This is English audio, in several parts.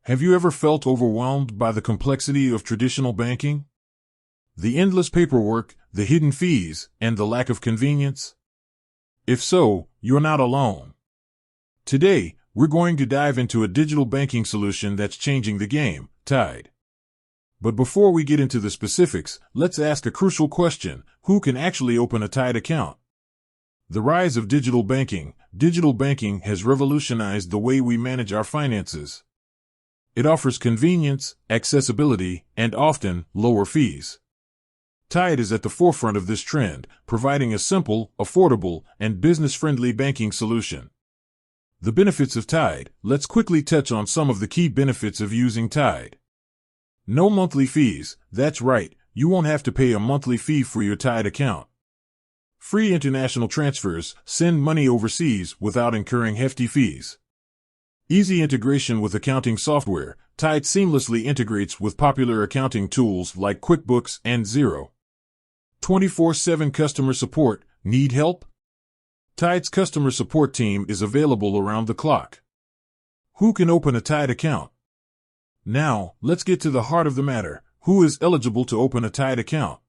Have you ever felt overwhelmed by the complexity of traditional banking? The endless paperwork, the hidden fees, and the lack of convenience? If so, you're not alone. Today, we're going to dive into a digital banking solution that's changing the game, Tide. But before we get into the specifics, let's ask a crucial question: who can actually open a Tide account? The rise of digital banking. Digital banking has revolutionized the way we manage our finances. It offers convenience, accessibility, and often lower fees. Tide is at the forefront of this trend, providing a simple, affordable, and business-friendly banking solution. The benefits of Tide. Let's quickly touch on some of the key benefits of using Tide. No monthly fees. That's right, you won't have to pay a monthly fee for your Tide account. Free international transfers. Send money overseas without incurring hefty fees. Easy integration with accounting software. Tide seamlessly integrates with popular accounting tools like QuickBooks and Xero. 24/7 customer support. Need help? Tide's customer support team is available around the clock. Who can open a Tide account? Now, let's get to the heart of the matter. Who is eligible to open a Tide account?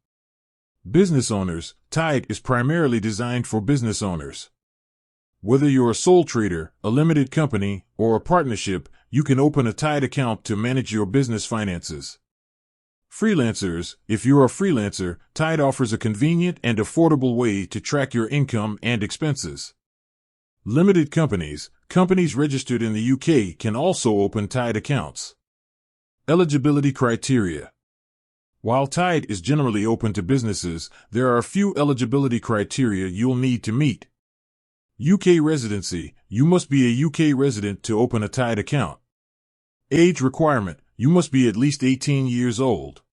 Business owners. Tide is primarily designed for business owners. Whether you're a sole trader, a limited company, or a partnership, you can open a Tide account to manage your business finances. Freelancers. If you're a freelancer, Tide offers a convenient and affordable way to track your income and expenses. Limited companies. Companies registered in the UK can also open Tide accounts. Eligibility criteria. While Tide is generally open to businesses, there are a few eligibility criteria you'll need to meet. UK residency. You must be a UK resident to open a Tide account. Age requirement. You must be at least 18 years old.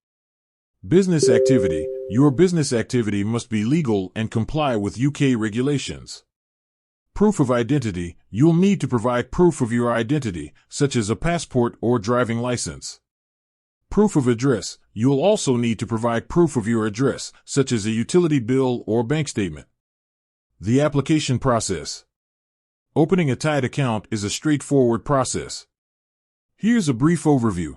Business activity. Your business activity must be legal and comply with UK regulations. Proof of identity. You'll need to provide proof of your identity, such as a passport or driving license. Proof of address. You'll also need to provide proof of your address, such as a utility bill or bank statement. The application process. Opening a Tide account is a straightforward process. Here's a brief overview.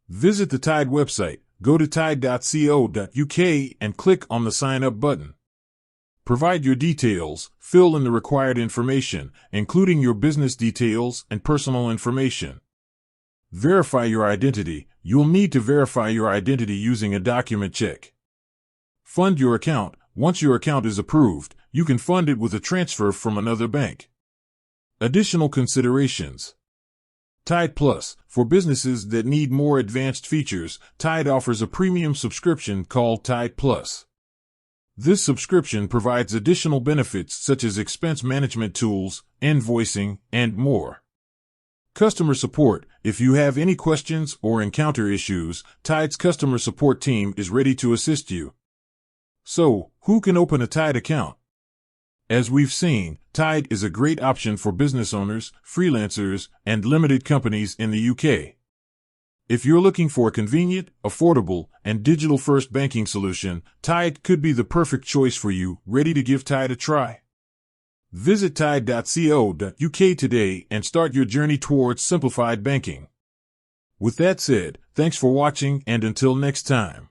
Visit the Tide website, go to tide.co.uk and click on the Sign Up button. Provide your details, fill in the required information, including your business details and personal information. Verify your identity. You'll need to verify your identity using a document check. Fund your account. Once your account is approved, you can fund it with a transfer from another bank. Additional considerations. Tide Plus. For businesses that need more advanced features, Tide offers a premium subscription called Tide Plus. This subscription provides additional benefits such as expense management tools, invoicing, and more. Customer support. If you have any questions or encounter issues, Tide's customer support team is ready to assist you. So, who can open a Tide account? As we've seen, Tide is a great option for business owners, freelancers, and limited companies in the UK. If you're looking for a convenient, affordable, and digital-first banking solution, Tide could be the perfect choice for you. Ready to give Tide a try? Visit tide.co.uk today and start your journey towards simplified banking. With that said, thanks for watching, and until next time.